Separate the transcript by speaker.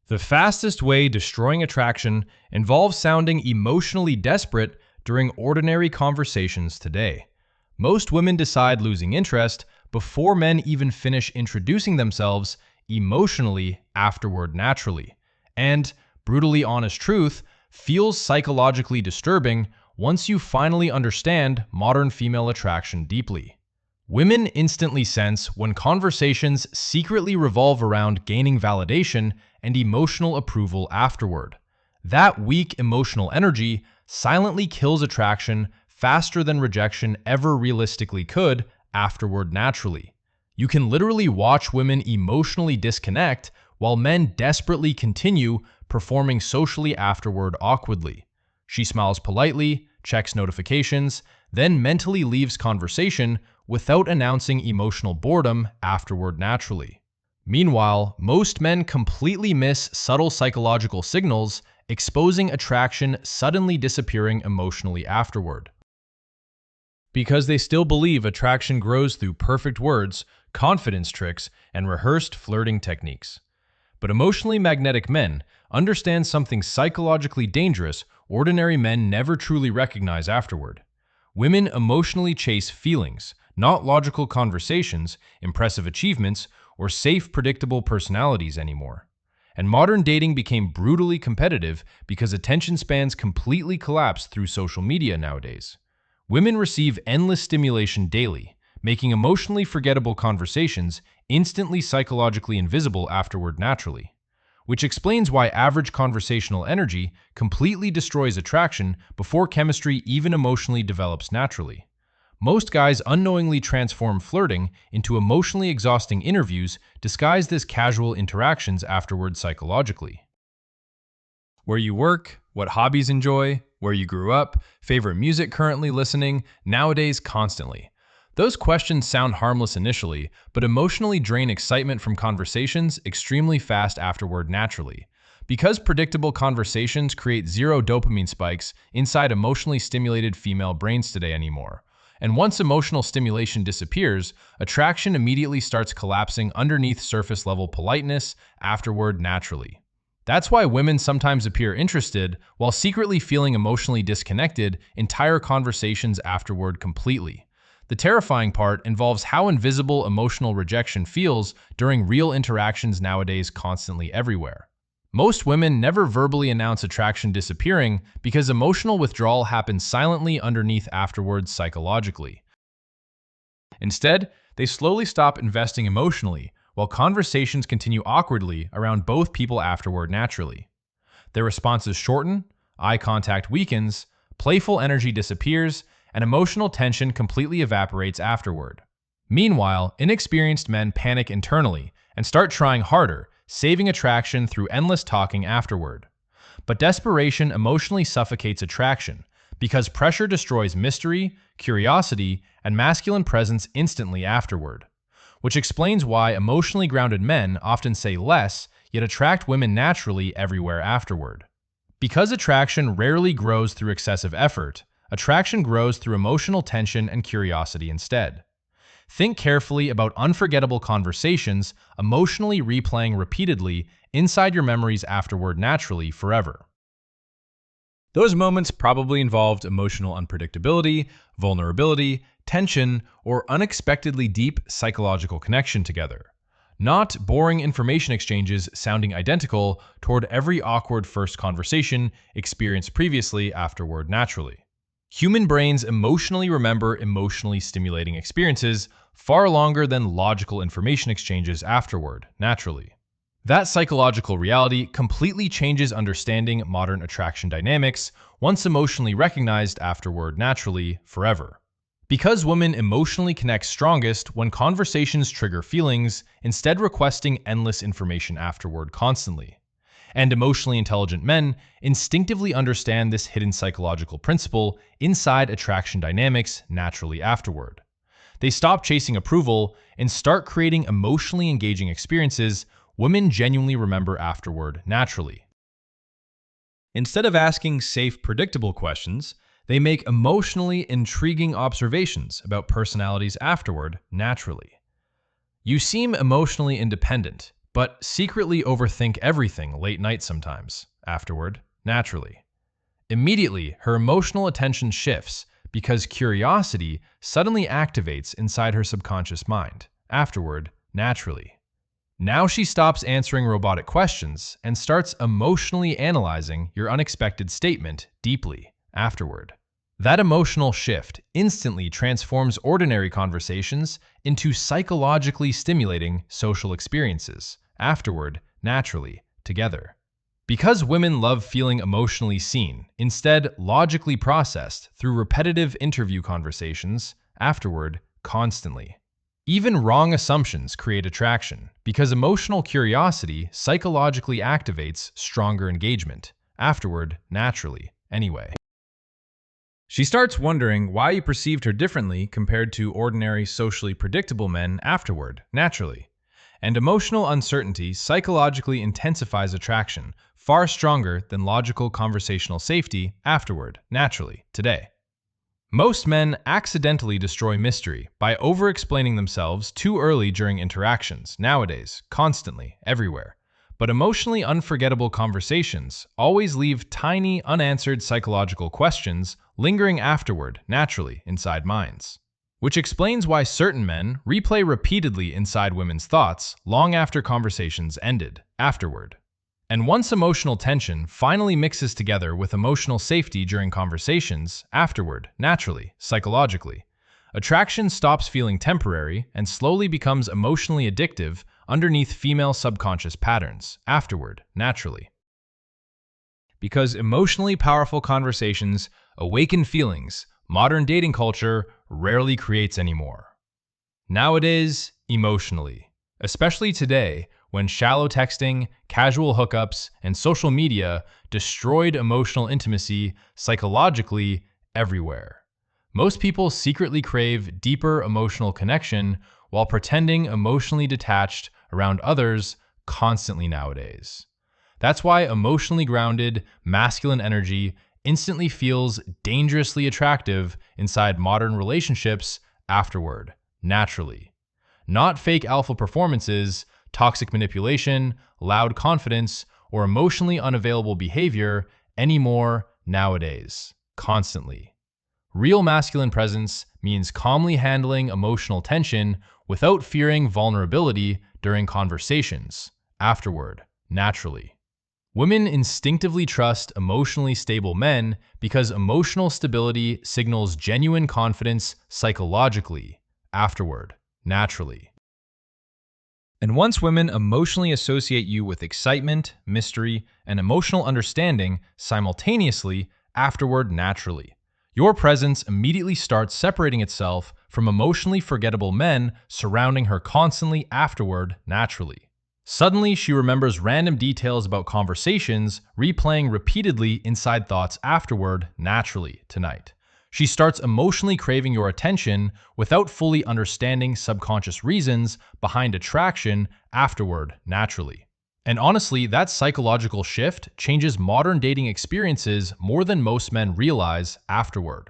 Speaker 1: The fastest way destroying attraction involves sounding emotionally desperate during ordinary conversations today. Most women decide losing interest before men even finish introducing themselves emotionally afterward naturally. And, brutally honest truth, feels psychologically disturbing once you finally understand modern female attraction deeply. Women instantly sense when conversations secretly revolve around gaining validation and emotional approval afterward. That weak emotional energy silently kills attraction faster than rejection ever realistically could afterward naturally. You can literally watch women emotionally disconnect while men desperately continue performing socially afterward awkwardly. She smiles politely, checks notifications, then mentally leaves conversation without announcing emotional boredom afterward naturally. Meanwhile, most men completely miss subtle psychological signals, exposing attraction suddenly disappearing emotionally afterward. Because they still believe attraction grows through perfect words, confidence tricks, and rehearsed flirting techniques. But emotionally magnetic men understand something psychologically dangerous ordinary men never truly recognize afterward. Women emotionally chase feelings, not logical conversations, impressive achievements, or safe, predictable personalities anymore. And modern dating became brutally competitive because attention spans completely collapsed through social media nowadays. Women receive endless stimulation daily, making emotionally forgettable conversations instantly psychologically invisible afterward naturally. Which explains why average conversational energy completely destroys attraction before chemistry even emotionally develops naturally. Most guys unknowingly transform flirting into emotionally exhausting interviews disguised as casual interactions afterward psychologically. Where you work, what hobbies enjoy, where you grew up, favorite music currently listening, nowadays constantly. Those questions sound harmless initially, but emotionally drain excitement from conversations extremely fast afterward naturally. Because predictable conversations create zero dopamine spikes inside emotionally stimulated female brains today anymore. And once emotional stimulation disappears, attraction immediately starts collapsing underneath surface level politeness afterward naturally. That's why women sometimes appear interested while secretly feeling emotionally disconnected entire conversations afterward completely. The terrifying part involves how invisible emotional rejection feels during real interactions nowadays constantly everywhere. Most women never verbally announce attraction disappearing because emotional withdrawal happens silently underneath afterwards psychologically. Instead, they slowly stop investing emotionally, while conversations continue awkwardly around both people afterward naturally. Their responses shorten, eye contact weakens, playful energy disappears, and emotional tension completely evaporates afterward. Meanwhile, inexperienced men panic internally and start trying harder, saving attraction through endless talking afterward. But desperation emotionally suffocates attraction because pressure destroys mystery, curiosity, and masculine presence instantly afterward. Which explains why emotionally grounded men often say less, yet attract women naturally everywhere afterward. Because attraction rarely grows through excessive effort, attraction grows through emotional tension and curiosity instead. Think carefully about unforgettable conversations emotionally replaying repeatedly inside your memories afterward naturally forever. Those moments probably involved emotional unpredictability, vulnerability, tension, or unexpectedly deep psychological connection together. Not boring information exchanges sounding identical toward every awkward first conversation experienced previously afterward naturally. Human brains emotionally remember emotionally stimulating experiences far longer than logical information exchanges afterward, naturally. That psychological reality completely changes understanding modern attraction dynamics once emotionally recognized afterward naturally, forever. Because women emotionally connect strongest when conversations trigger feelings, instead requesting endless information afterward constantly. And emotionally intelligent men instinctively understand this hidden psychological principle inside attraction dynamics naturally afterward. They stop chasing approval and start creating emotionally engaging experiences women genuinely remember afterward naturally. Instead of asking safe, predictable questions, they make emotionally intriguing observations about personalities afterward naturally. You seem emotionally independent, but secretly overthink everything late night sometimes, afterward, naturally. Immediately, her emotional attention shifts because curiosity suddenly activates inside her subconscious mind, afterward, naturally. Now she stops answering robotic questions and starts emotionally analyzing your unexpected statement deeply, afterward. That emotional shift instantly transforms ordinary conversations into psychologically stimulating social experiences, afterward, naturally, together. Because women love feeling emotionally seen, instead logically processed through repetitive interview conversations, afterward, constantly. Even wrong assumptions create attraction, because emotional curiosity psychologically activates stronger engagement, afterward, naturally, anyway. She starts wondering why you perceived her differently compared to ordinary socially predictable men afterward, naturally. And emotional uncertainty psychologically intensifies attraction, far stronger than logical conversational safety afterward, naturally, today. Most men accidentally destroy mystery by over-explaining themselves too early during interactions, nowadays, constantly, everywhere. But emotionally unforgettable conversations always leave tiny, unanswered psychological questions lingering afterward, naturally, inside minds. Which explains why certain men replay repeatedly inside women's thoughts long after conversations ended, afterward. And once emotional tension finally mixes together with emotional safety during conversations, afterward, naturally, psychologically, attraction stops feeling temporary and slowly becomes emotionally addictive underneath female subconscious patterns, afterward, naturally. Because emotionally powerful conversations awaken feelings modern dating culture rarely creates anymore. Nowadays, emotionally, especially today, when shallow texting, casual hookups, and social media destroyed emotional intimacy psychologically everywhere. Most people secretly crave deeper emotional connection while pretending emotionally detached around others constantly nowadays. That's why emotionally grounded, masculine energy instantly feels dangerously attractive inside modern relationships afterward, naturally. Not fake alpha performances, toxic manipulation, loud confidence, or emotionally unavailable behavior anymore nowadays, constantly. Real masculine presence means calmly handling emotional tension without fearing vulnerability during conversations, afterward, naturally. Women instinctively trust emotionally stable men because emotional stability signals genuine confidence psychologically, afterward, naturally. And once women emotionally associate you with excitement, mystery, and emotional understanding simultaneously, afterward, naturally, your presence immediately starts separating itself from emotionally forgettable men surrounding her constantly afterward, naturally. Suddenly, she remembers random details about conversations, replaying repeatedly inside thoughts afterward, naturally, tonight. She starts emotionally craving your attention without fully understanding subconscious reasons behind attraction afterward, naturally. And honestly, that psychological shift changes modern dating experiences more than most men realize afterward.